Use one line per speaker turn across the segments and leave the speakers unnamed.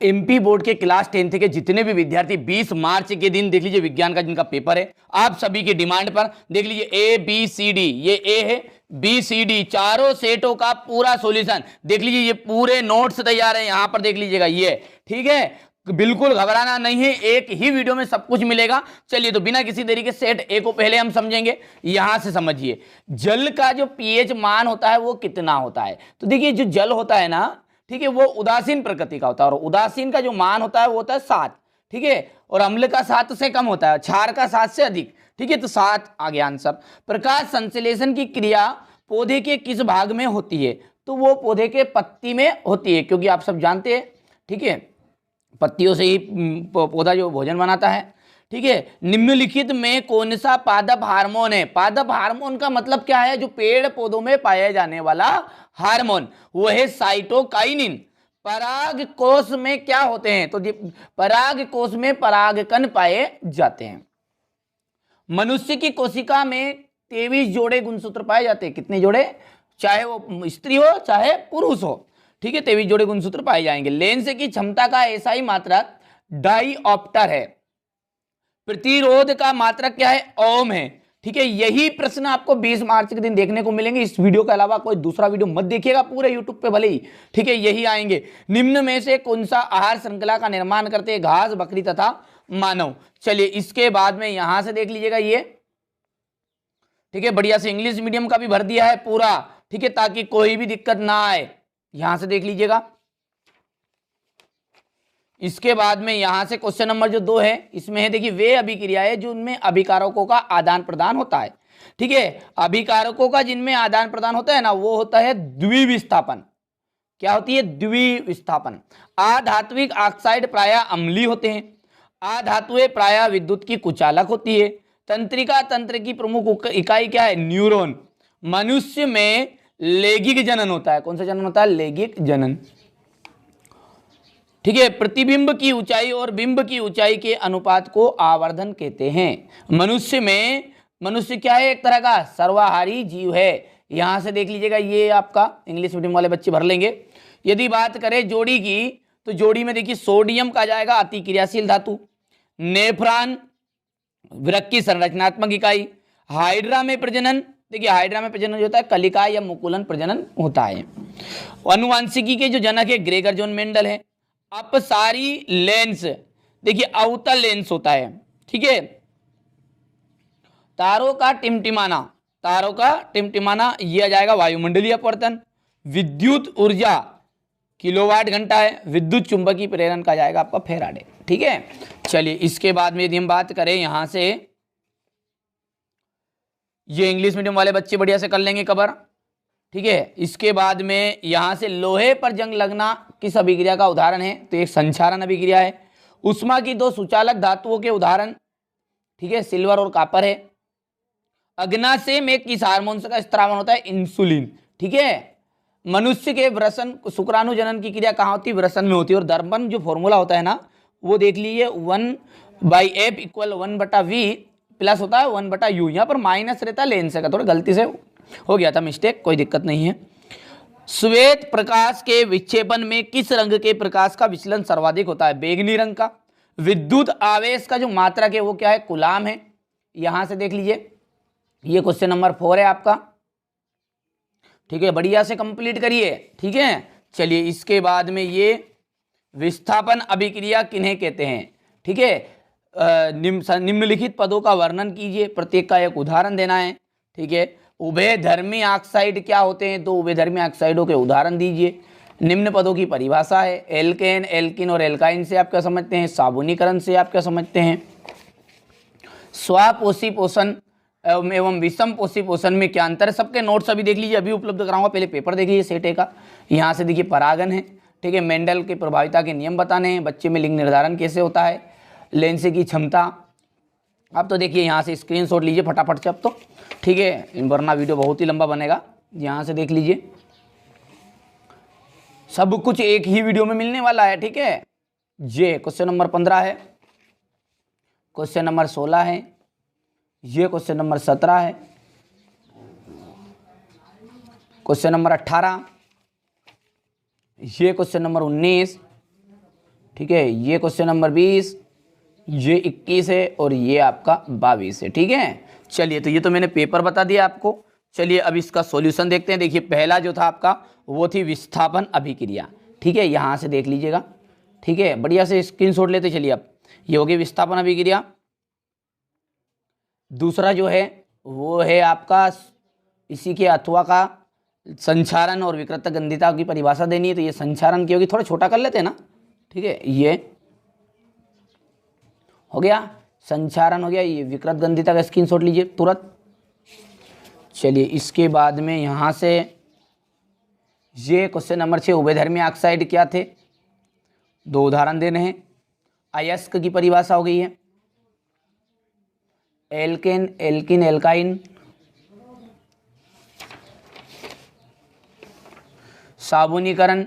MP board के class 10th के जितने भी विद्यार्थी 20 मार्च के दिन देख लीजिए विज्ञान का जिनका पेपर है, आप सभी की डिमांड पर देख लीजिए ए बी सी डी, ये ए है, बी सी डी चारों सेटों का पूरा सॉल्यूशन देख लीजिए, ये पूरे नोट्स तैयार है, यहां पर देख लीजिएगा ये, ठीक है। बिल्कुल घबराना नहीं है, एक ही वीडियो में सब कुछ मिलेगा। चलिए तो बिना किसी देरी के सेट ए को पहले हम समझेंगे। यहां से समझिए, जल का जो पीएच मान होता है वो कितना होता है। तो देखिए जो जल होता है ना, ठीक है, वो उदासीन प्रकृति का होता है, और उदासीन का जो मान होता है वो होता है 7, ठीक है, और अम्ल का 7 से कम होता है, क्षार का 7 से अधिक, ठीक है, तो 7 आ गया आंसर। प्रकाश संश्लेषण की क्रिया पौधे के किस भाग में होती है, तो वो पौधे के पत्ती में होती है, क्योंकि आप सब जानते हैं, ठीक है, पत्तियों से ही पौधा जो भोजन बनाता है, ठीक है। निम्नलिखित में कौन सा पादप हार्मोन है। पादप हार्मोन का मतलब क्या है, जो पेड़ पौधों में पाया जाने वाला हार्मोन, वो है साइटोकाइनिन। पराग कोश में क्या होते हैं, तो पराग कोश में परागकण पाए जाते हैं। मनुष्य की कोशिका में 23 जोड़े गुणसूत्र पाए जाते हैं। कितने जोड़े, चाहे वो स्त्री हो चाहे पुरुष हो, ठीक है, 23 जोड़े गुणसूत्र पाए जाएंगे। लेंस की क्षमता का ऐसा ही मात्रक डाईऑप्टर है। प्रतिरोध का मात्रक क्या है, ओम है, ठीक है। यही प्रश्न आपको 20 मार्च के दिन देखने को मिलेंगे। इस वीडियो के अलावा कोई दूसरा वीडियो मत देखिएगा पूरे यूट्यूब पे भले ही, ठीक है, यही आएंगे। निम्न में से कौन सा आहार श्रृंखला का निर्माण करते हैं, घास, बकरी तथा मानव। चलिए इसके बाद में यहां से देख लीजिएगा ये, ठीक है, बढ़िया से इंग्लिश मीडियम का भी भर दिया है पूरा, ठीक है, ताकि कोई भी दिक्कत ना आए। यहां से देख लीजिएगा। इसके बाद में यहां से क्वेश्चन नंबर जो 2 है, इसमें है देखिए, वे अभिक्रियाएं जो उनमें अभिकारकों का आदान प्रदान होता है, ठीक है। अभिकारकों का जिनमें आदान प्रदान होता है ना, वो होता है द्विविस्थापन। क्या होती है, द्विविस्थापन। अधात्विक ऑक्साइड प्रायः अम्लीय होते हैं। अधातुएं प्रायः विद्युत की कुचालक होती है। तंत्रिका तंत्र की प्रमुख इकाई क्या है, न्यूरॉन। मनुष्य में लैंगिक जनन होता है। कौन सा जनन होता है, लैंगिक जनन, ठीक है। प्रतिबिंब की ऊंचाई और बिंब की ऊंचाई के अनुपात को आवर्धन कहते हैं। मनुष्य क्या है, एक तरह का सर्वाहारी जीव है। यहां से देख लीजिएगा, ये आपका इंग्लिश मीडियम वाले बच्चे भर लेंगे। यदि बात करें जोड़ी की, तो जोड़ी में देखिए सोडियम का जाएगा अति क्रियाशील धातु। नेफ्रॉन वृक्क की संरचनात्मक इकाई। हाइड्रा में प्रजनन, देखिए हाइड्रा में प्रजनन जो होता है कलिका या मुकुलन प्रजनन होता है। अनुवांशिकी के जो जनक है ग्रेगर जॉन मेंडल है। अपसारी लेंस, देखिए अवतल लेंस होता है, ठीक है। तारों का टिमटिमाना यह आ जाएगा वायुमंडलीय अपवर्तन। विद्युत ऊर्जा किलोवाट घंटा है। विद्युत चुंबकीय प्रेरण का जाएगा आपका फैराडे, ठीक है। चलिए इसके बाद में यदि हम बात करें यहां से, ये इंग्लिश मीडियम वाले बच्चे बढ़िया से कर लेंगे कवर, ठीक है। इसके बाद में यहां से लोहे पर जंग लगना किस अभिक्रिया का उदाहरण है, तो एक संक्षारण अभिक्रिया है। उष्मा की 2 सुचालक धातुओं के उदाहरण, ठीक है, सिल्वर और कॉपर है। अग्नाशय में किस हार्मोन का स्त्रावन होता है, इंसुलिन, ठीक है। मनुष्य के वृषण शुक्राणु जनन की क्रिया कहाँ होती है, वृषण में होती है। और दर्पण जो फॉर्मूला होता है ना, वो देख लीजिए 1/f = 1/v प्लस होता है 1/u। यहाँ पर माइनस रहता है लेंस का, थोड़ा गलती से हो गया था मिस्टेक, कोई दिक्कत नहीं है। श्वेत प्रकाश के विक्षेपण में किस रंग के प्रकाश का विचलन सर्वाधिक होता है, बैंगनी रंग का। विद्युत आवेश का जो मात्रक है वो क्या है, कूलाम है। यहां से देख लीजिए, ये क्वेश्चन नंबर 4 है आपका, ठीक है, बढ़िया से कंप्लीट करिए, ठीक है। चलिए इसके बाद में ये विस्थापन अभिक्रिया किन्हें कहते हैं, ठीक है। निम्नलिखित पदों का वर्णन कीजिए, प्रत्येक का एक उदाहरण देना है, ठीक है। उभयधर्मी ऑक्साइड क्या होते हैं, तो उभयधर्मी ऑक्साइडों के उदाहरण दीजिए। निम्न पदों की परिभाषा है। एल्केन, एल्किन और एल्काइन से आप क्या समझते हैं, साबुनीकरण से आप क्या समझते हैं। स्वापोषी पोषण एवं विषम पोषी पोषण में क्या अंतर है, सबके नोट्स अभी देख लीजिए, अभी उपलब्ध कराऊंगा, पहले पेपर देख लीजिए सेट ए का। यहाँ से देखिए परागन है, ठीक है। मेंडल के प्रभाविता के नियम बताने हैं। बच्चे में लिंग निर्धारण कैसे होता है। लेंस की क्षमता, आप तो देखिए यहाँ से स्क्रीनशॉट लीजिए फटाफट से अब तो, ठीक है, वरना वीडियो बहुत ही लंबा बनेगा। यहाँ से देख लीजिए, सब कुछ एक ही वीडियो में मिलने वाला है, ठीक है। ये क्वेश्चन नंबर 15 है, क्वेश्चन नंबर 16 है, ये क्वेश्चन नंबर 17 है, क्वेश्चन नंबर 18, ये क्वेश्चन नंबर 19, ठीक है, ये क्वेश्चन नंबर 20, ये 21 है और ये आपका 22 है। ठीक है, चलिए तो ये तो मैंने पेपर बता दिया आपको। चलिए अब इसका सॉल्यूशन देखते हैं। देखिए पहला जो था आपका वो थी विस्थापन अभिक्रिया। ठीक है, यहाँ से देख लीजिएगा। ठीक है, बढ़िया से स्क्रीनशॉट लेते चलिए। अब ये हो गई विस्थापन अभिक्रिया। दूसरा जो है वो है आपका इसी के अथवा का संचारण और विकृत गंधिता की परिभाषा देनी है। तो ये संचारण की होगी, थोड़ा छोटा कर लेते हैं ना। ठीक है, ये हो गया संचारण हो गया। ये विकृत गंधिता का स्क्रीनशॉट लीजिए तुरंत। चलिए इसके बाद में यहाँ से ये क्वेश्चन नंबर 6, उभयधर्मी ऑक्साइड क्या थे, 2 उदाहरण देने हैं। अयस्क की परिभाषा हो गई है, एल्केन, एल्किन, एल्काइन। साबुनीकरण,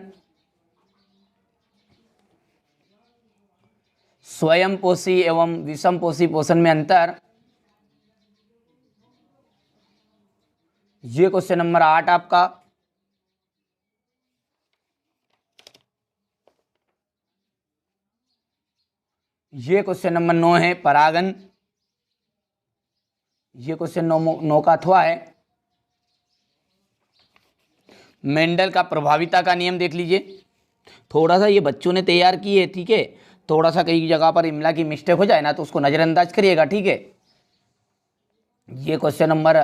स्वयंपोषी एवं विषमपोषी पोषण में अंतर। ये क्वेश्चन नंबर 8 आपका। ये क्वेश्चन नंबर 9 है परागन। ये क्वेश्चन 9 का अथवा है। मेंडल का प्रभाविता का नियम देख लीजिए। थोड़ा सा ये बच्चों ने तैयार की है। ठीक है, थोड़ा सा कई जगह पर इमला की मिस्टेक हो जाए ना तो उसको नज़रअंदाज करिएगा। ठीक है, ये क्वेश्चन नंबर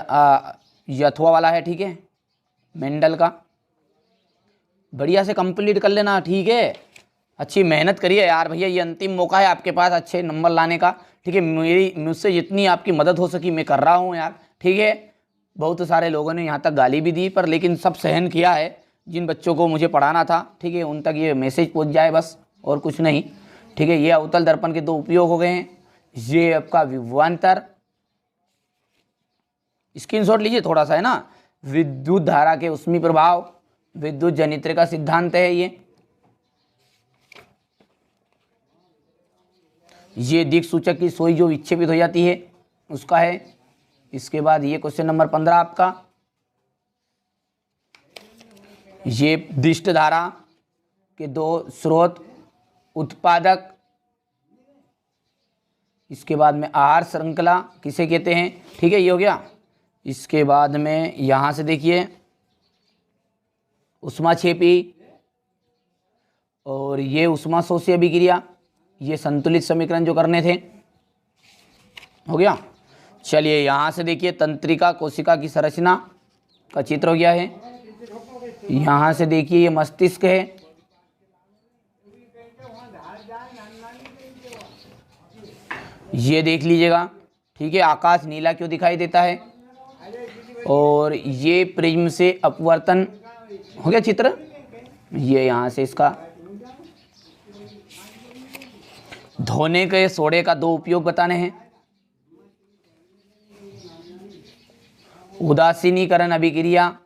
ये अथवा वाला है। ठीक है, मेंडल का बढ़िया से कंप्लीट कर लेना। ठीक है, अच्छी मेहनत करिए यार भैया, ये अंतिम मौका है आपके पास अच्छे नंबर लाने का। ठीक है, मुझसे जितनी आपकी मदद हो सकी मैं कर रहा हूँ यार। ठीक है, बहुत सारे लोगों ने यहाँ तक गाली भी दी पर लेकिन सब सहन किया है। जिन बच्चों को मुझे पढ़ाना था, ठीक है, उन तक ये मैसेज पहुँच जाए बस, और कुछ नहीं। ठीक है, ये अवतल दर्पण के 2 उपयोग हो गए हैं। ये आपका विभवांतर, स्क्रीनशॉट लीजिए थोड़ा सा, है ना। विद्युत धारा के उष्मी प्रभाव, विद्युत जनित्र का सिद्धांत है ये दिक् सूचक की सुई जो विक्षेपित हो जाती है उसका है। इसके बाद ये क्वेश्चन नंबर 15 आपका, ये दिष्ट धारा के 2 स्रोत, उत्पादक। इसके बाद में आहार श्रृंखला किसे कहते हैं। ठीक है, ये हो गया। इसके बाद में यहाँ से देखिए ऊष्माक्षेपी और ये ऊष्माशोषी अभिक्रिया, ये संतुलित समीकरण जो करने थे, हो गया। चलिए यहाँ से देखिए तंत्रिका कोशिका की संरचना का चित्र हो गया है। यहाँ से देखिए ये मस्तिष्क है। ये देख लीजिएगा। ठीक है, आकाश नीला क्यों दिखाई देता है। और ये प्रिज्म से अपवर्तन हो गया चित्र। ये यहाँ से इसका धोने के सोडे का 2 उपयोग बताने हैं। उदासीनीकरण अभिक्रिया,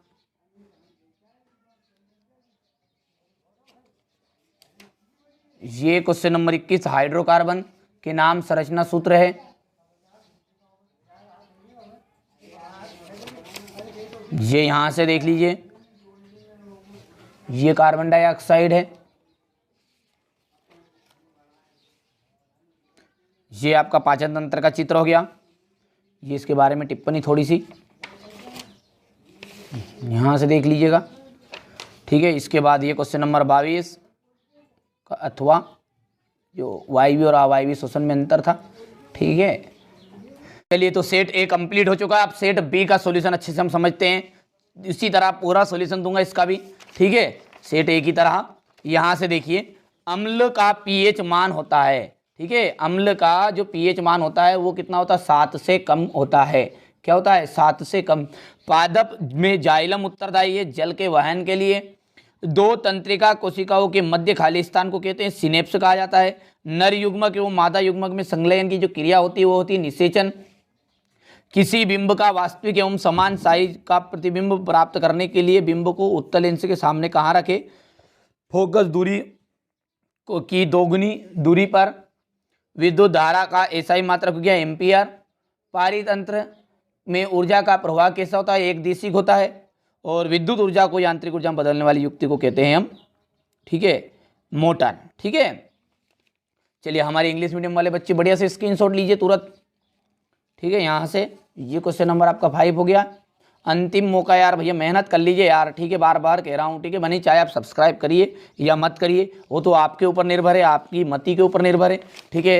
ये क्वेश्चन नंबर 21 हाइड्रोकार्बन के नाम संरचना सूत्र है। ये यहां से देख लीजिए, ये कार्बन डाइऑक्साइड है। ये आपका पाचन तंत्र का चित्र हो गया। ये इसके बारे में टिप्पणी थोड़ी सी यहाँ से देख लीजिएगा। ठीक है, इसके बाद ये क्वेश्चन नंबर 22 का अथवा जो वायवीय और अवायवीय श्वसन में अंतर था। ठीक है, चलिए तो सेट ए कंप्लीट हो चुका है। अब सेट बी का सॉल्यूशन अच्छे से हम समझते हैं। इसी तरह पूरा सॉल्यूशन दूंगा इसका भी। ठीक है, सेट ए की तरह यहाँ से देखिए अम्ल का पीएच मान होता है। ठीक है, अम्ल का जो पीएच मान होता है वो कितना होता है, 7 से कम होता है। क्या होता है, 7 से कम। पादप में जाइलम उत्तरदायी है जल के वहन के लिए। 2 तंत्रिका कोशिकाओं के मध्य खाली स्थान को कहते हैं सिनेप्स कहा जाता है। नर युग्मक एवं मादा युग्मक में संलयन की जो क्रिया होती है वो होती है निषेचन। किसी बिंब का वास्तविक एवं समान साइज का प्रतिबिंब प्राप्त करने के लिए बिंब को उत्तल लेंस के सामने कहाँ रखे, फोकस दूरी की 2 गुनी दूरी पर। विद्युत धारा का एसआई मात्रक हो गया एम्पियर। पारितंत्र में ऊर्जा का प्रवाह कैसा होता है, एक दिशिक होता है। और विद्युत ऊर्जा को यांत्रिक ऊर्जा में बदलने वाली युक्ति को कहते हैं हम, ठीक है, मोटर। ठीक है, चलिए हमारे इंग्लिश मीडियम वाले बच्चे बढ़िया से स्क्रीनशॉट लीजिए तुरंत, ठीक है। यहाँ से ये क्वेश्चन नंबर आपका 5 हो गया। अंतिम मौका यार भैया, मेहनत कर लीजिए यार, ठीक है, बार बार कह रहा हूँ, ठीक है। बनी चाहे आप सब्सक्राइब करिए या मत करिए, वो तो आपके ऊपर निर्भर है, आपकी मति के ऊपर निर्भर है, ठीक है।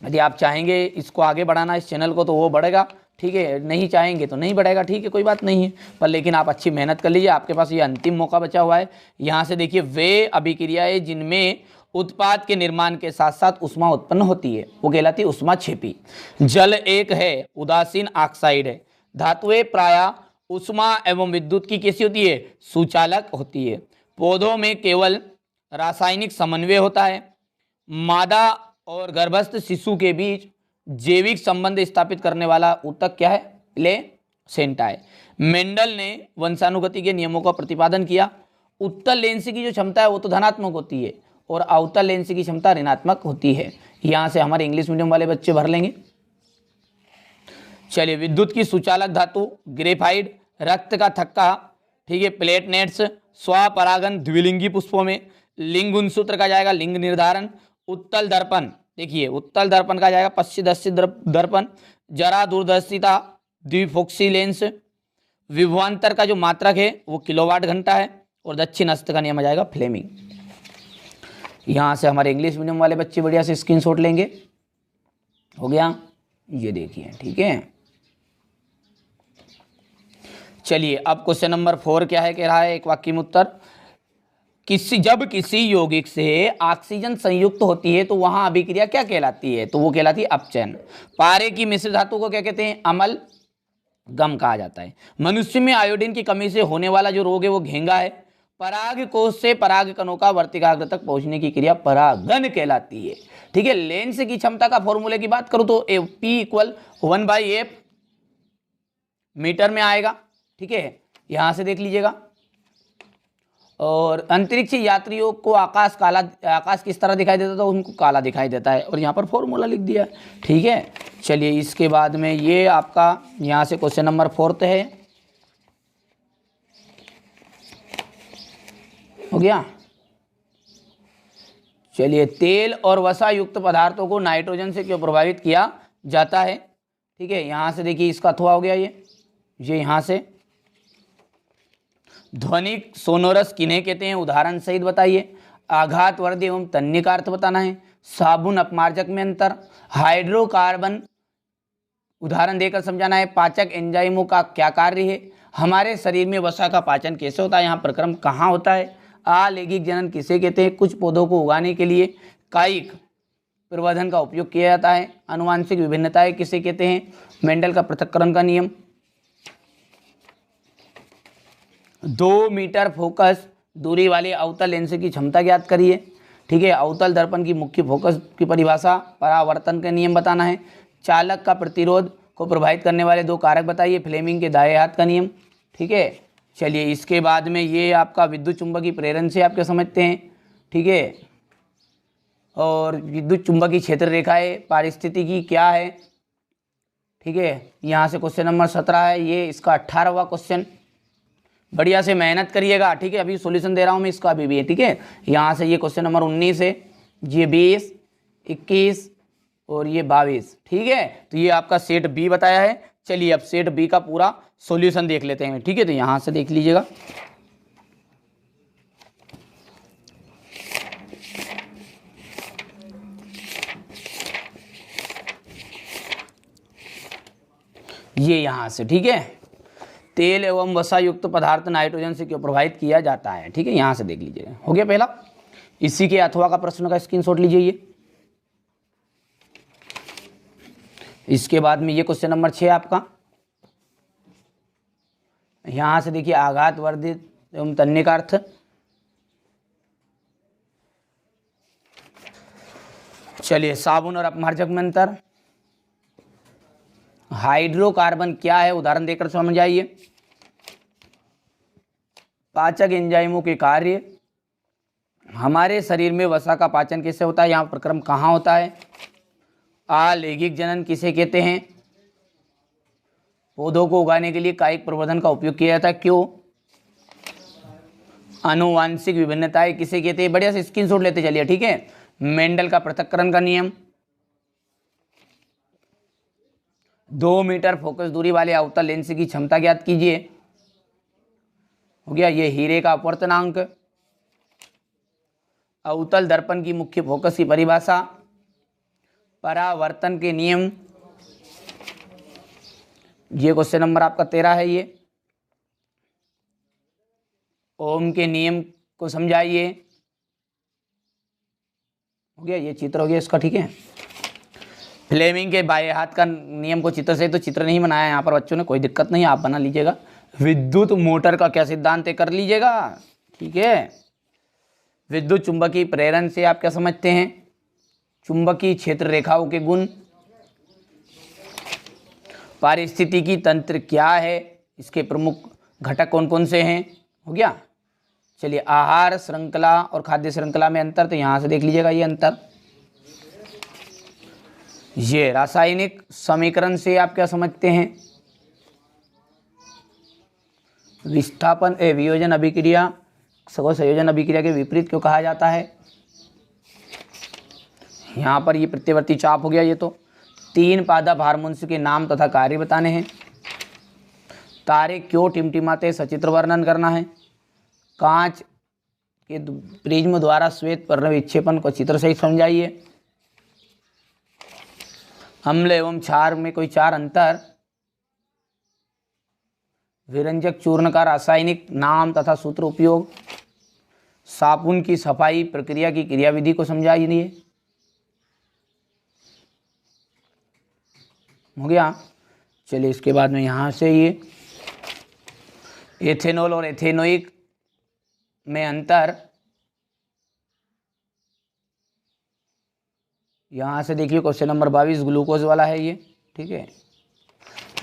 यदि आप चाहेंगे इसको आगे बढ़ाना इस चैनल को तो वो बढ़ेगा, ठीक है, नहीं चाहेंगे तो नहीं बढ़ेगा, ठीक है, कोई बात नहीं है। पर लेकिन आप अच्छी मेहनत कर लीजिए, आपके पास ये अंतिम मौका बचा हुआ है। यहाँ से देखिए, वे अभिक्रियाएं जिनमें उत्पाद के निर्माण के साथ साथ उष्मा उत्पन्न होती है वो कहलाती है उष्मा क्षेपी। जल एक है, उदासीन ऑक्साइड है। धातुएं प्रायः उष्मा एवं विद्युत की कैसी होती है, सुचालक होती है। पौधों में केवल रासायनिक समन्वय होता है। मादा और गर्भस्थ शिशु के बीच जैविक संबंध स्थापित करने वाला ऊतक क्या है, प्लेसेंटा है। मेंडल ने वंशानुगति के नियमों का प्रतिपादन किया। उत्तल लेंस की जो क्षमता है वो तो धनात्मक होती है और अवतल लेंस की क्षमता ऋणात्मक होती है। यहाँ से हमारे इंग्लिश मीडियम वाले बच्चे भर लेंगे। चलिए, विद्युत की सुचालक धातु ग्रेफाइट, रक्त का थक्का, ठीक है, प्लेटनेट्स, स्वपरागन द्विलिंगी पुष्पों में, लिंग गुणसूत्र का जाएगा लिंग निर्धारण, उत्तल दर्पण, देखिए उत्तल दर्पण का जाएगा पश्चिदर्शी दर्पण, जरा दूरदर्शिता द्विफोक्सी लेंस, विभवांतर का जो मात्रक है वो किलोवाट घंटा है, और दक्षिण हस्त का नियम आ जाएगा फ्लेमिंग। यहाँ से हमारे इंग्लिश मीडियम वाले बच्चे बढ़िया से स्क्रीनशॉट लेंगे। हो गया, ये देखिए, ठीक है। चलिए अब क्वेश्चन नंबर 4 क्या है, कह रहा है एक वाक्य में उत्तर। जब किसी यौगिक से ऑक्सीजन संयुक्त होती है तो वहां अभिक्रिया क्या कहलाती है, तो वो कहलाती है अपचयन। पारे की मिश्र धातु को क्या कहते हैं, अम्ल गम कहा जाता है। मनुष्य में आयोडीन की कमी से होने वाला जो रोग है वो घेंगा है। पराग कोश से पराग कणों का वर्तिकाग्र तक पहुंचने की क्रिया परागन कहलाती है, ठीक है। लेंस की क्षमता का फॉर्मूले की बात करूं तो P = 1/f मीटर में आएगा, ठीक है, यहां से देख लीजिएगा। और अंतरिक्ष यात्रियों को आकाश किस तरह दिखाई देता था, उनको काला दिखाई देता है, और यहाँ पर फॉर्मूला लिख दिया, ठीक है। चलिए इसके बाद में ये आपका यहाँ से क्वेश्चन नंबर 4 है, हो गया। चलिए, तेल और वसा युक्त पदार्थों को नाइट्रोजन से क्यों प्रभावित किया जाता है, ठीक है। यहाँ से देखिए इसका अथवा हो गया, ये यहाँ से ध्वनिक सोनोरस किन्हें कहते हैं, उदाहरण सहित बताइए। आघातवर्धी एवं तन्य का अर्थ बताना है। साबुन अपमार्जक में अंतर। हाइड्रोकार्बन उदाहरण देकर समझाना है। पाचक एंजाइमों का क्या कार्य है। हमारे शरीर में वसा का पाचन कैसे होता है, यहाँ प्रक्रम कहाँ होता है। अलैंगिक जनन किसे कहते हैं। कुछ पौधों को उगाने के लिए कायिक प्रवर्धन का उपयोग किया जाता है। आनुवांशिक विभिन्नताएं किसे कहते हैं। मेंडल का पृथक्करण का नियम। 2 मीटर फोकस दूरी वाले अवतल लेंस की क्षमता ज्ञात करिए, ठीक है। अवतल दर्पण की मुख्य फोकस की परिभाषा। परावर्तन का नियम बताना है। चालक का प्रतिरोध को प्रभावित करने वाले 2 कारक बताइए। फ्लेमिंग के दाएं हाथ का नियम, ठीक है। चलिए इसके बाद में ये आपका विद्युत चुंबकीय प्रेरण से आप क्या समझते हैं, ठीक है। और विद्युत चुंबकीय क्षेत्र रेखाएं पारिस्थितिकी क्या है, ठीक है। यहाँ से क्वेश्चन नंबर 17 है, ये इसका 18वां क्वेश्चन। बढ़िया से मेहनत करिएगा, ठीक है। अभी सॉल्यूशन दे रहा हूँ मैं इसका अभी भी है, ठीक है। यहाँ से ये क्वेश्चन नंबर 19 है, ये 20, 21 और ये 22, ठीक है। तो ये आपका सेट बी बताया है। चलिए अब सेट बी का पूरा सॉल्यूशन देख लेते हैं, ठीक है। तो यहाँ से देख लीजिएगा, ये यहाँ से, ठीक है। तेल एवं वसा युक्त पदार्थ नाइट्रोजन से क्यों प्रभावित किया जाता है, ठीक है। यहाँ से देख लीजिएगा, हो गया पहला। इसी के अथवा का प्रश्न का स्क्रीनशॉट लीजिए ये। इसके बाद में ये क्वेश्चन नंबर 6 आपका। यहाँ से देखिए आघात वर्धित एवं तन्य का अर्थ। चलिए साबुन और अपमार्जक में अंतर। हाइड्रोकार्बन क्या है, उदाहरण देकर समझ आइए। पाचक एंजाइमों के कार्य। हमारे शरीर में वसा का पाचन कैसे होता है, यहाँ प्रक्रम कहाँ होता है। अलैंगिक जनन किसे कहते हैं। पौधों को उगाने के लिए कायिक प्रवर्धन का उपयोग किया जाता है, क्यों। आनुवांशिक विभिन्नताएं किसे कहते हैं। बढ़िया से स्क्रीनशॉट लेते चलिए, ठीक है। मेंडल का पृथक्करण का नियम, 2 मीटर फोकस दूरी वाले अवतल लेंस की क्षमता ज्ञात कीजिए, हो गया। ये हीरे का अपवर्तनांक, अवतल दर्पण की मुख्य फोकस की परिभाषा, परावर्तन के नियम, ये क्वेश्चन नंबर आपका 13 है। ये ओम के नियम को समझाइए, हो गया। ये चित्र हो गया इसका, ठीक है। फ्लेमिंग के बाएं हाथ का नियम को चित्र से, तो चित्र नहीं बनाया यहाँ पर बच्चों ने, कोई दिक्कत नहीं, आप बना लीजिएगा। विद्युत मोटर का क्या सिद्धांत है, कर लीजिएगा, ठीक है। विद्युत चुंबकीय प्रेरण से आप क्या समझते हैं, चुंबकीय क्षेत्र रेखाओं के गुण, पारिस्थितिकी तंत्र क्या है, इसके प्रमुख घटक कौन कौन से हैं, हो गया। चलिए, आहार श्रृंखला और खाद्य श्रृंखला में अंतर, तो यहां से देख लीजिएगा ये अंतर। ये रासायनिक समीकरण से आप क्या समझते हैं, विस्थापन वियोजन अभिक्रिया को संयोजन अभिक्रिया के विपरीत क्यों कहा जाता है। यहाँ पर ये प्रत्यवर्ती चाप हो गया। ये तो 3 पादप हार्मोन्स के नाम तथा कार्य बताने हैं। तारे क्यों टिमटिमाते, सचित्र वर्णन करना है। कांच के प्रिज्म द्वारा श्वेत पर्ण विक्षेपण को चित्र सहित समझाइए। अम्ल एवं क्षार में कोई 4 अंतर। विरंजक चूर्ण का रासायनिक नाम तथा सूत्र उपयोग। साबुन की सफाई प्रक्रिया की क्रियाविधि को समझाइए, हो गया। चलिए, इसके बाद में यहाँ से ये एथेनॉल और एथेनोइक में अंतर, यहाँ से देखिए क्वेश्चन नंबर 22 ग्लूकोज वाला है ये, ठीक है।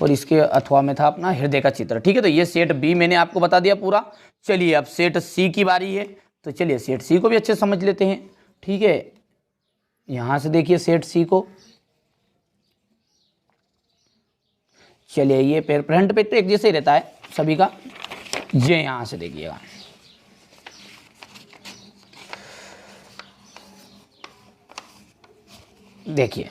और इसके अथवा में था अपना हृदय का चित्र, ठीक है। तो ये सेट बी मैंने आपको बता दिया पूरा। चलिए, अब सेट सी की बारी है, तो चलिए सेट सी को भी अच्छे समझ लेते हैं, ठीक है। यहाँ से देखिए सेट सी को, चलिए ये फ्रंट पे तो एक जैसे ही रहता है सभी का। ये यहाँ से देखिएगा, देखिए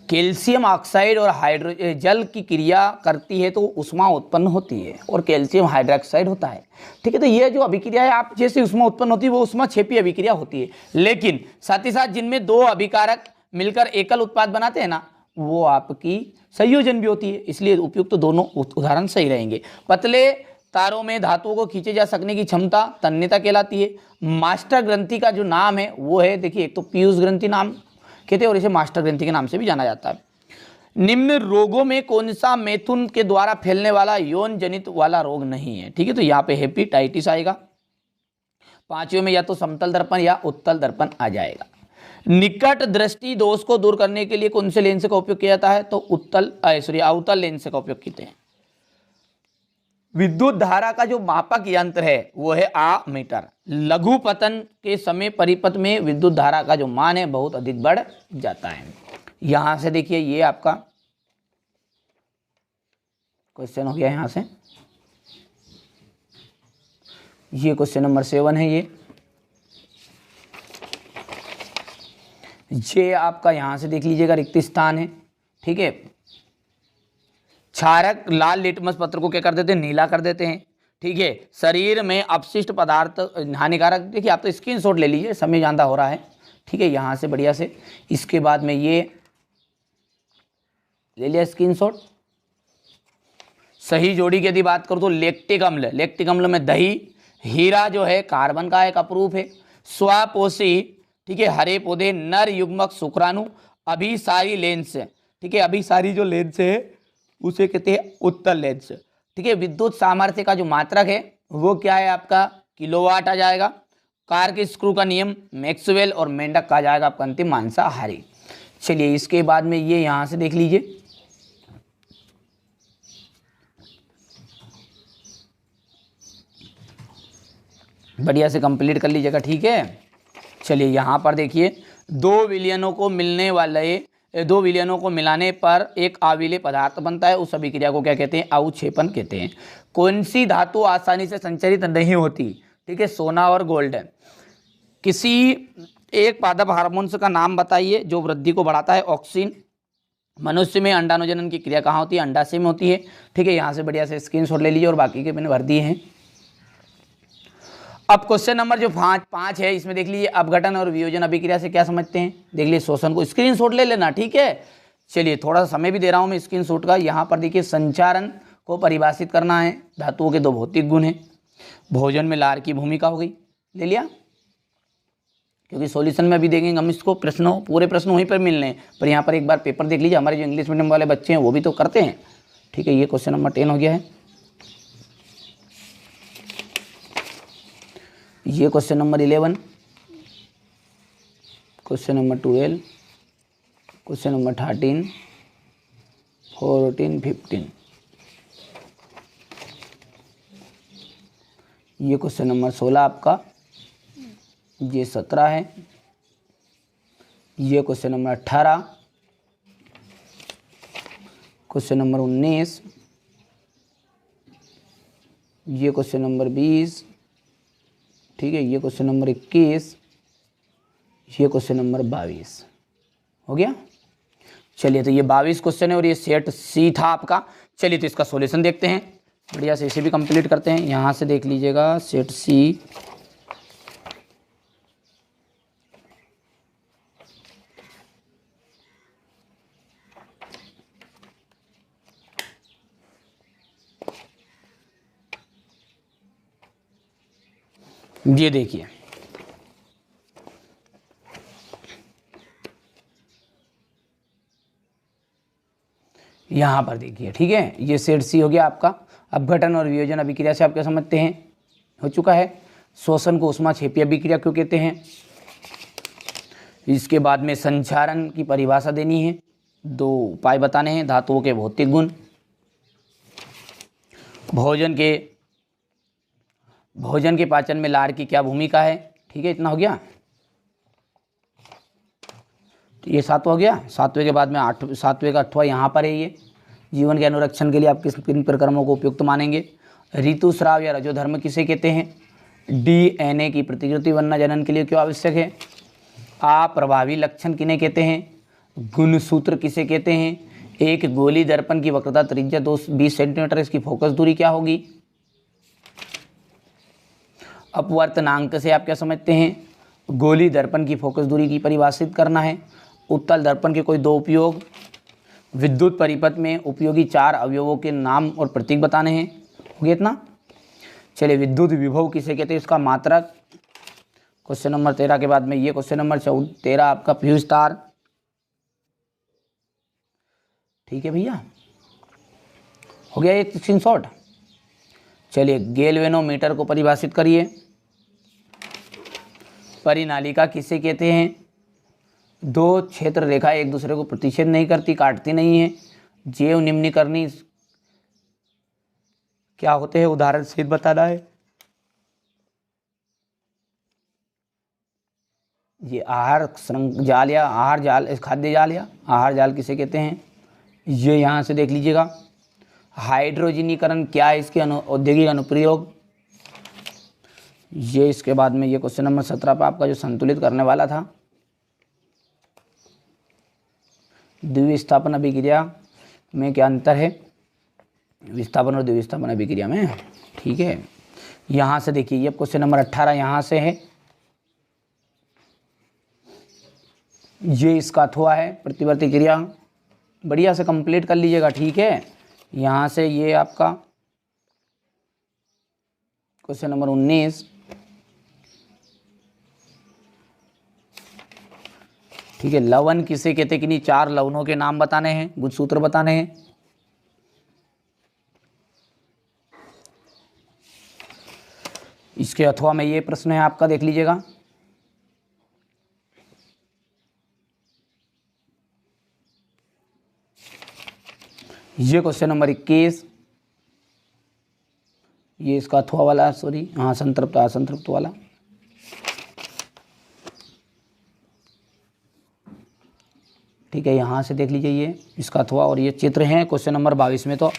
कैल्शियम ऑक्साइड और जल की क्रिया करती है तो उष्मा उत्पन्न होती है और कैल्शियम हाइड्रोक्साइड होता है, ठीक है। तो ये जो अभिक्रिया है, आप जैसे उष्मा उत्पन्न होती है वो उष्मा क्षेपी अभिक्रिया होती है। लेकिन साथ ही साथ जिनमें 2 अभिकारक मिलकर एकल उत्पाद बनाते हैं ना, वो आपकी संयोजन भी होती है। इसलिए उपयुक्त तो दोनों उदाहरण सही रहेंगे। पतले तारों में धातुओं को खींचे जा सकने की क्षमता तन्यता कहलाती है। मास्टर ग्रंथि का जो नाम है वो है, देखिए, एक तो पीयूष ग्रंथि नाम कहते हैं और इसे मास्टर ग्रंथि के नाम से भी जाना जाता है। निम्न रोगों में कौन सा मैथुन के द्वारा फैलने वाला यौन जनित वाला रोग नहीं है, ठीक है। तो यहाँ पे हेपेटाइटिस आएगा। 5वें में या तो समतल दर्पण या उत्तल दर्पण आ जाएगा। निकट दृष्टि दोष को दूर करने के लिए कौन से लेंस का उपयोग किया जाता है, तो अवतल लेंस का उपयोग करते हैं। विद्युत धारा का जो मापक यंत्र है वो है आमीटर। लघु पतन के समय परिपथ में विद्युत धारा का जो मान है बहुत अधिक बढ़ जाता है। यहां से देखिए ये आपका क्वेश्चन हो गया। यहां से ये क्वेश्चन नंबर 7 है। ये आपका यहां से देख लीजिएगा रिक्त स्थान है, ठीक है। क्षारक लाल लिटमस पत्र को क्या कर देते हैं, नीला कर देते हैं, ठीक है। शरीर में अपशिष्ट पदार्थ हानिकारक, देखिए आप तो स्क्रीनशॉट ले लीजिए, समय ज़्यादा हो रहा है, ठीक है। यहाँ से बढ़िया से, इसके बाद में ये ले लिया स्क्रीनशॉट। सही जोड़ी की यदि बात करूँ तो लैक्टिक अम्ल में दही, हीरा जो है कार्बन का एक अपरूप है। स्वापोषी, ठीक है, हरे पौधे, नर युग्मक शुक्राणु, अभिसारी लेंस, ठीक है। अभिसारी जो लेंस है उसे कहते हैं उत्तल लेंस, ठीक है। विद्युत सामर्थ्य का जो मात्रक है वो क्या है आपका, किलोवाट आ जाएगा। कार के स्क्रू का नियम मैक्सवेल और मेंढक का जाएगा आपका अंतिम मांसाहारी। चलिए इसके बाद में ये यहां से देख लीजिए, बढ़िया से कंप्लीट कर लीजिएगा, ठीक है। चलिए यहाँ पर देखिए, 2 विलयनों को मिलाने पर एक आविले पदार्थ बनता है। उस अभिक्रिया को क्या कहते हैं, अवक्षेपण कहते हैं। कौन सी धातु आसानी से संचरित नहीं होती, ठीक है, सोना और गोल्ड। किसी एक पादप हार्मोन्स का नाम बताइए जो वृद्धि को बढ़ाता है। ऑक्सिन। मनुष्य में अंडाणुजनन की क्रिया कहाँ होती है? अंडाशय में होती है। ठीक है, यहाँ से बढ़िया से स्क्रीनशॉट ले लीजिए और बाकी के मैंने भर दिए हैं। अब क्वेश्चन नंबर जो पाँच है, इसमें देख लीजिए अपघटन और वियोजन अभिक्रिया से क्या समझते हैं। देख लीजिए शोषण को स्क्रीनशॉट ले लेना। ठीक है, चलिए थोड़ा सा समय भी दे रहा हूँ मैं स्क्रीनशॉट का। यहाँ पर देखिए संचारण को परिभाषित करना है। धातुओं के दो भौतिक गुण हैं। भोजन में लार की भूमिका हो गई, ले लिया, क्योंकि सॉल्यूशन में अभी देखेंगे हम इसको, प्रश्नों पूरे प्रश्न वहीं पर मिलने हैं। पर यहाँ पर एक बार पेपर देख लीजिए, हमारे जो इंग्लिश मीडियम वाले बच्चे हैं वो भी तो करते हैं। ठीक है, ये क्वेश्चन नंबर 10 हो गया है। ये question number 11, question number 12, question number 13, 14, 15, ये क्वेश्चन नंबर 16 आपका, ये 17 है, ये क्वेश्चन नंबर 18, क्वेश्चन नंबर 19, ये क्वेश्चन नंबर 20, ठीक है, ये क्वेश्चन नंबर 21, ये क्वेश्चन नंबर 22 हो गया। चलिए, तो ये 22 क्वेश्चन है और ये सेट सी था आपका। चलिए, तो इसका सॉल्यूशन देखते हैं, बढ़िया से इसे भी कंप्लीट करते हैं। यहाँ से देख लीजिएगा सेट सी, ये देखिए यहाँ पर देखिए। ठीक है, ये सेट सी हो गया आपका। अपघटन और वियोजन अभिक्रिया से आप क्या समझते हैं? हो चुका है। शोषण को ऊष्माक्षेपीय अभिक्रिया क्यों कहते हैं? इसके बाद में संचारण की परिभाषा देनी है, दो उपाय बताने हैं, धातुओं के भौतिक गुण, भोजन के पाचन में लार की क्या भूमिका है। ठीक है, इतना हो गया। तो ये 7वां हो गया। 7वें के बाद में 7वें का 8वां यहाँ पर है। ये जीवन के अनुरक्षण के लिए आप किन प्रक्रमों को उपयुक्त मानेंगे? ऋतुस्राव या रजोधर्म किसे कहते हैं? DNA की प्रतिकृति बनना जनन के लिए क्यों आवश्यक है? अप्रभावी लक्षण किन्हें कहते हैं? गुणसूत्र किसे कहते हैं? एक गोली दर्पण की वक्रता त्रिज्या 20 सेंटीमीटर, इसकी फोकस दूरी क्या होगी? अपवर्तनांक से आप क्या समझते हैं? गोली दर्पण की फोकस दूरी की परिभाषित करना है। उत्तल दर्पण के कोई दो उपयोग। विद्युत परिपथ में उपयोगी 4 अवयवों के नाम और प्रतीक बताने हैं। हो गया इतना। चलिए, विद्युत विभव किसे कहते हैं? इसका मात्रक। क्वेश्चन नंबर 13 के बाद में ये क्वेश्चन नंबर 13 आपका फ्यूज तार। ठीक है भैया, हो गया एक स्क्रीनशॉट। चलिए, गैल्वेनोमीटर को परिभाषित करिए। परिनालिका किसे कहते हैं? दो क्षेत्र रेखा एक दूसरे को प्रतिच्छेद नहीं करती, काटती नहीं है। जैव निम्नीकरणी क्या होते हैं? उदाहरण सहित बताना है। ये आहार जाल या आहार जाल, खाद्य जाल या आहार जाल किसे कहते हैं? ये यहाँ से देख लीजिएगा। हाइड्रोजनीकरण क्या है? इसके औद्योगिक अनुप्रयोग। ये इसके बाद में ये क्वेश्चन नंबर 17 पर आपका जो संतुलित करने वाला था, द्विविस्थापन अभिक्रिया में क्या अंतर है? विस्थापन और द्विविस्थापन अभिक्रिया में। ठीक है, यहाँ से देखिए, ये क्वेश्चन नंबर 18 यहाँ से है। ये इसका अथवा है, प्रतिवर्ती क्रिया, बढ़िया से कंप्लीट कर लीजिएगा। ठीक है, यहाँ से ये आपका क्वेश्चन नंबर 19। ठीक है, लवण किसे कहते हैं? कि नहीं, 4 लवणों के नाम बताने हैं, गुणसूत्र बताने हैं। इसके अथवा में ये प्रश्न है आपका, देख लीजिएगा। ये क्वेश्चन नंबर 21, ये इसका अथवा वाला, सॉरी, हाँ, संतृप्त असंतृप्त वाला। ठीक है, यहाँ से देख लीजिए, ये इसका अथवा और ये चित्र हैं क्वेश्चन नंबर 22 में। तो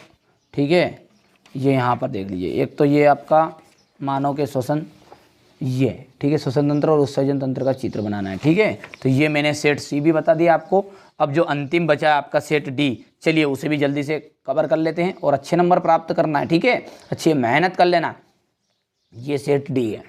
ठीक है, ये यहाँ पर देख लीजिए। एक तो ये आपका मानव के श्वसन ये, ठीक है, श्वसन तंत्र और उत्सर्जन तंत्र का चित्र बनाना है, ठीक है। तो ये मैंने सेट सी भी बता दिया आपको। अब जो अंतिम बचा है आपका सेट डी, चलिए उसे भी जल्दी से कवर कर लेते हैं और अच्छे नंबर प्राप्त करना है, ठीक है, अच्छी मेहनत कर लेना। ये सेट डी है।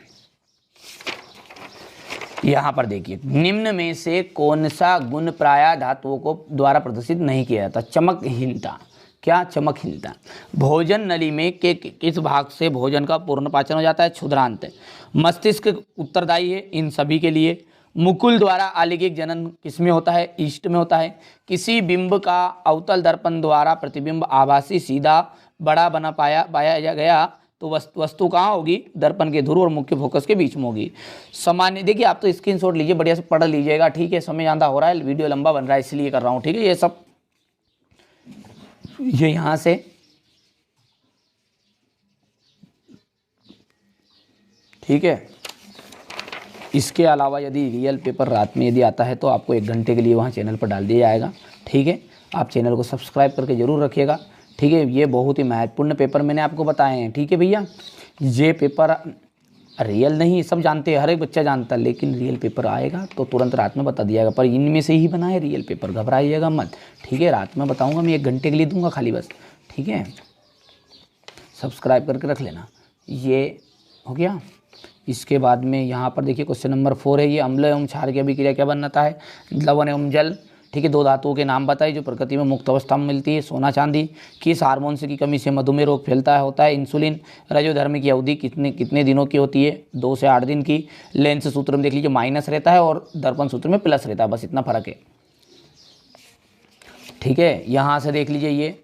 यहाँ पर देखिए, निम्न में से कौन सा गुण प्राय धातुओं को द्वारा प्रदर्शित नहीं किया जाता? चमकहीनता। क्या? चमकहीनता। भोजन नली में के किस भाग से भोजन का पूर्ण पाचन हो जाता है? क्षुद्रांत। मस्तिष्क उत्तरदायी है इन सभी के लिए। मुकुल द्वारा आलिंगिक जनन किसमें होता है? ईस्ट में होता है। किसी बिंब का अवतल दर्पण द्वारा प्रतिबिंब आभासी सीधा बड़ा बना पाया गया तो वस्तु कहाँ होगी? दर्पण के ध्रुव और मुख्य फोकस के बीच में होगी। सामान्य, देखिए आप तो स्क्रीनशॉट लीजिए, बढ़िया से पढ़ लीजिएगा, ठीक है। समय ज़्यादा हो रहा है, वीडियो लंबा बन रहा है इसलिए कर रहा हूँ, ठीक है। ये सब ये यहाँ से ठीक है। इसके अलावा यदि रियल पेपर रात में यदि आता है तो आपको 1 घंटे के लिए वहाँ चैनल पर डाल दिया जाएगा, ठीक है। आप चैनल को सब्सक्राइब करके ज़रूर रखिएगा, ठीक है। ये बहुत ही महत्वपूर्ण पेपर मैंने आपको बताए हैं, ठीक है भैया। ये पेपर रियल नहीं, सब जानते हैं, हर एक बच्चा जानता है, लेकिन रियल पेपर आएगा तो तुरंत रात में बता दिया जाएगा। पर इनमें से ही बना है रियल पेपर, घबराइएगा मत, ठीक है। रात में बताऊँगा मैं, 1 घंटे के लिए दूंगा खाली बस, ठीक है। सब्सक्राइब करके रख लेना। ये हो गया। इसके बाद में यहाँ पर देखिए क्वेश्चन नंबर 4 है। ये अम्ल एवं क्षार की अभिक्रिया क्या बनाता है? लवण एवं जल, ठीक है। 2 धातुओं के नाम बताइए जो प्रकृति में मुक्त अवस्था में मिलती है। सोना चांदी। किस हार्मोन की कमी से मधुमेह रोग फैलता है? होता है इंसुलिन। रजोधर्म की अवधि कितने दिनों की होती है? 2 से 8 दिन की। लेंस सूत्र में देख लीजिए माइनस रहता है और दर्पण सूत्र में प्लस रहता है, बस इतना फर्क है, ठीक है। यहाँ से देख लीजिए, ये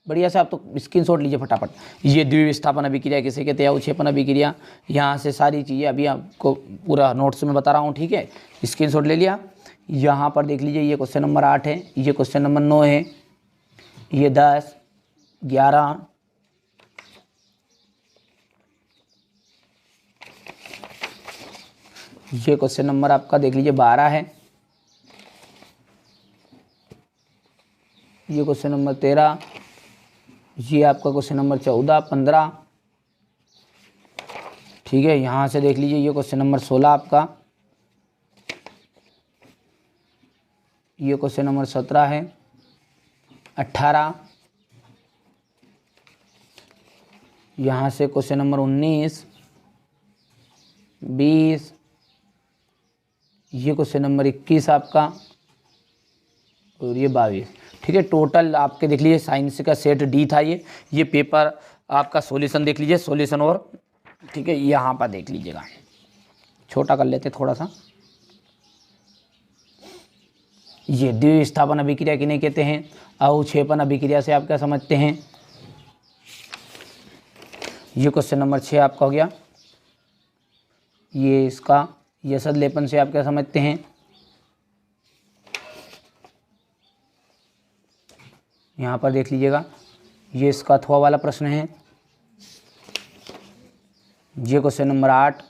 बढ़िया से आप तो स्क्रीनशॉट लीजिए फटाफट। ये द्विविस्थापन अभिक्रिया किसे कहते हैं? अवक्षेपण अभिक्रिया। यहाँ से सारी चीज़ें अभी आपको पूरा नोट्स में बता रहा हूँ, ठीक है। स्क्रीनशॉट ले लिया। यहाँ पर देख लीजिए, ये क्वेश्चन नंबर 8 है, ये क्वेश्चन नंबर 9 है, ये 10, 11, ये क्वेश्चन नंबर आपका देख लीजिए 12 है, ये क्वेश्चन नंबर 13, ये आपका क्वेश्चन नंबर 14, 15, ठीक है। यहाँ से देख लीजिए, ये क्वेश्चन नंबर 16 आपका, ये क्वेश्चन नंबर 17 है, 18, यहाँ से क्वेश्चन नंबर 19, 20, ये क्वेश्चन नंबर 21 आपका और ये 22, ठीक है। टोटल आपके देख लीजिए साइंस का सेट डी था ये पेपर आपका सॉल्यूशन देख लीजिए, सॉल्यूशन और ठीक है। यहाँ पर देख लीजिएगा, छोटा कर लेते थोड़ा सा। ये द्विविस्थापन अभिक्रिया किन्हें कहते हैं? अवक्षेपण अभिक्रिया से आप क्या समझते हैं? ये क्वेश्चन नंबर 6 आपका हो गया। ये इसका यसद लेपन से आप क्या समझते हैं? यहाँ पर देख लीजिएगा, ये इसका अथवा वाला प्रश्न है। ये क्वेश्चन नंबर 8,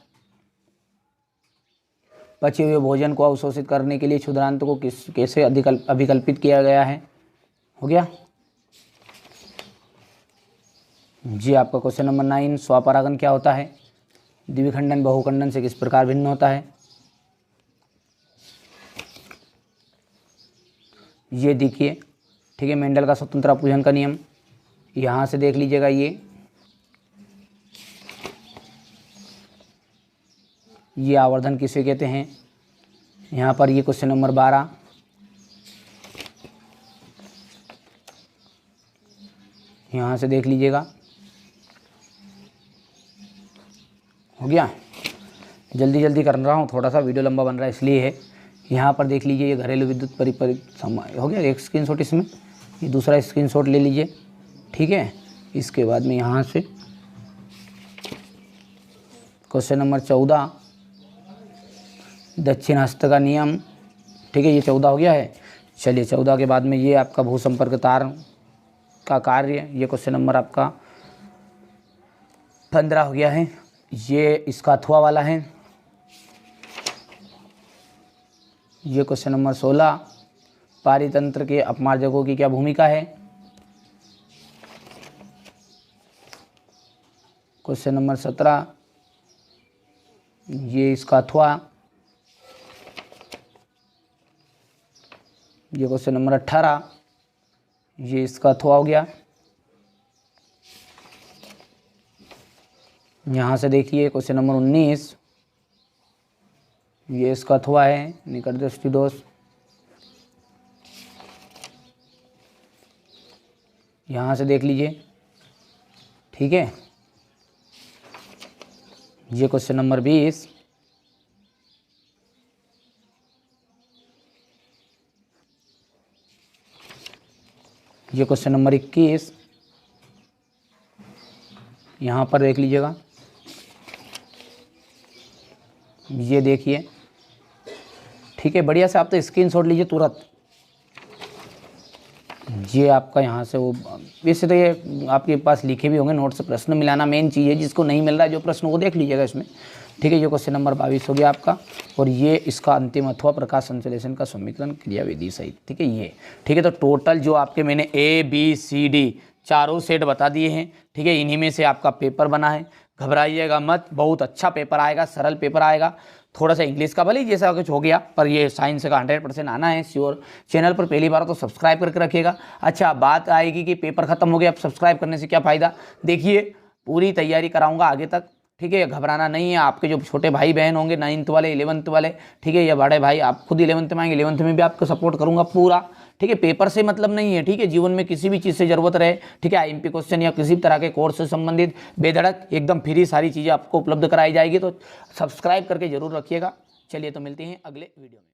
पचे हुए भोजन को अवशोषित करने के लिए क्षुद्रांत को कैसे अभिकल्पित किया गया है? हो गया जी। आपका क्वेश्चन नंबर 9, स्वपरागन क्या होता है? द्विखंडन बहुखंडन से किस प्रकार भिन्न होता है? ये देखिए, ठीक है, मेंडल का स्वतंत्र अपूजन का नियम। यहाँ से देख लीजिएगा, ये आवर्धन किसे कहते हैं? यहाँ पर ये क्वेश्चन नंबर 12, यहाँ से देख लीजिएगा, हो गया। जल्दी जल्दी कर रहा हूँ, थोड़ा सा वीडियो लंबा बन रहा है इसलिए है। यहाँ पर देख लीजिए, ये घरेलू विद्युत परिपरित समय हो गया, एक स्क्रीनशॉट इसमें, ये दूसरा स्क्रीनशॉट ले लीजिए, ठीक है। इसके बाद में यहाँ से क्वेश्चन नंबर 14, दक्षिण हस्त का नियम, ठीक है, ये 14 हो गया है। चलिए 14 के बाद में ये आपका भूसंपर्क तार का कार्य, ये क्वेश्चन नंबर आपका 15 हो गया है। ये इसका अथवा वाला है। ये क्वेश्चन नंबर 16, पारितंत्र के अपमार्जकों की क्या भूमिका है? क्वेश्चन नंबर 17, ये इसका अथवा, ये क्वेश्चन नंबर 18, ये इसका अथवा हो गया। यहाँ से देखिए क्वेश्चन नंबर 19, ये इसका अथवा है, निकट दृष्टि दोष। यहाँ से देख लीजिए, ठीक है। ये क्वेश्चन नंबर 20, ये क्वेश्चन नंबर 21, यहाँ पर देख लीजिएगा, ये देखिए, ठीक है। बढ़िया से आप तो स्क्रीनशॉट लीजिए तुरंत। ये आपका यहाँ से वो, वैसे तो ये आपके पास लिखे भी होंगे नोट से, प्रश्न मिलाना मेन चीज़ है। जिसको नहीं मिल रहा है जो प्रश्नों को देख लीजिएगा इसमें, ठीक है। ये क्वेश्चन नंबर 22 हो गया आपका, और ये इसका अंतिम अथवा प्रकाश संश्लेषण का समीकरण क्रियाविधि सहित, ठीक है ये, ठीक है। तो टोटल जो आपके मैंने ABCD चारों सेट बता दिए हैं, ठीक है। इन्हीं में से आपका पेपर बना है, घबराइएगा मत, बहुत अच्छा पेपर आएगा, सरल पेपर आएगा। थोड़ा सा इंग्लिश का भले ही जैसा कुछ हो गया, पर ये साइंस का 100% आना है श्योर। चैनल पर पहली बार तो सब्सक्राइब करके रखिएगा। अच्छा, बात आएगी कि पेपर खत्म हो गया, अब सब्सक्राइब करने से क्या फ़ायदा। देखिए पूरी तैयारी कराऊंगा आगे तक, ठीक है। घबराना नहीं है। आपके जो छोटे भाई बहन होंगे 9th वाले, 11th वाले, ठीक है, या बड़े भाई, आप खुद 11th में आएंगे, 11th में भी आपको सपोर्ट करूंगा पूरा, ठीक है। पेपर से मतलब नहीं है, ठीक है। जीवन में किसी भी चीज़ से ज़रूरत रहे, ठीक है, IMP क्वेश्चन या किसी भी तरह के कोर्स से संबंधित बेधड़क एकदम फ्री सारी चीज़ें आपको उपलब्ध कराई जाएगी। तो सब्सक्राइब करके जरूर रखिएगा। चलिए तो मिलते हैं अगले वीडियो में।